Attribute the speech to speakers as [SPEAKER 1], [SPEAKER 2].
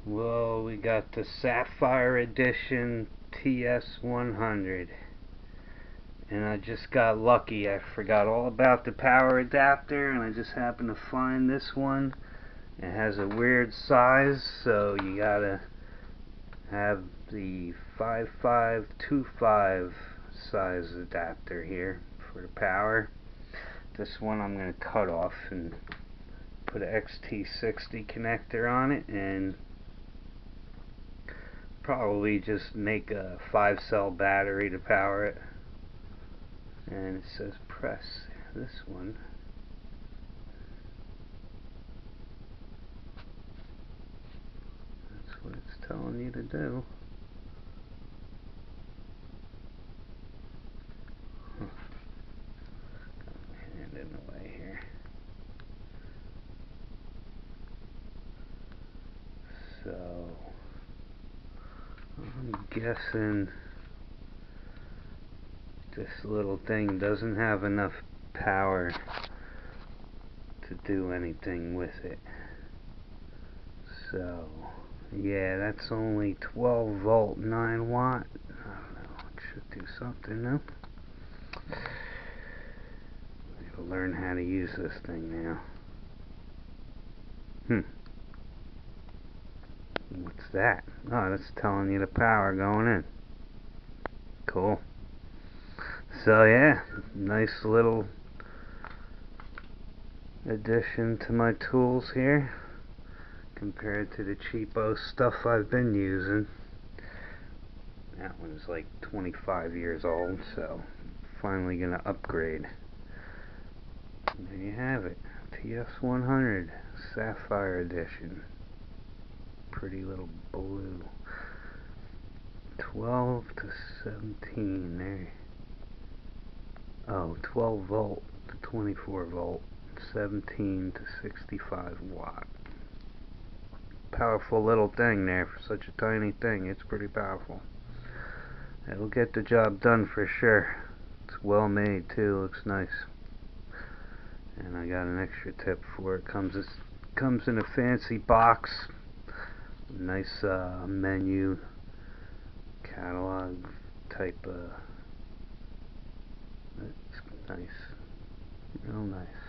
[SPEAKER 1] Well, we got the Sapphire Edition TS100, and I just got lucky. I forgot all about the power adapter, and I just happened to find this one. It has a weird size, so you gotta have the 5525 size adapter here for the power. This one I'm gonna cut off and put an XT60 connector on it, and probably just make a 5-cell battery to power it. And it says press this one. That's what it's telling you to do. Hand in the way here. So I'm guessing this little thing doesn't have enough power to do anything with it. So yeah, that's only 12 volt 9 watt. I don't know, it should do something though. I gotta learn how to use this thing now. What's that? Oh, that's telling you the power going in. Cool. So yeah, nice little addition to my tools here compared to the cheapo stuff I've been using. That one's like 25 years old, so finally gonna upgrade. And there you have it, TS100 Sapphire Edition. Pretty little blue. 12 to 17 there. Oh, 12 volt to 24 volt, 17 to 65 watt. Powerful little thing there for such a tiny thing. It's pretty powerful. It'll get the job done for sure. It's well made too, looks nice. And I got an extra tip for it. Comes in a fancy box. Nice menu, catalog type. It's nice, real nice.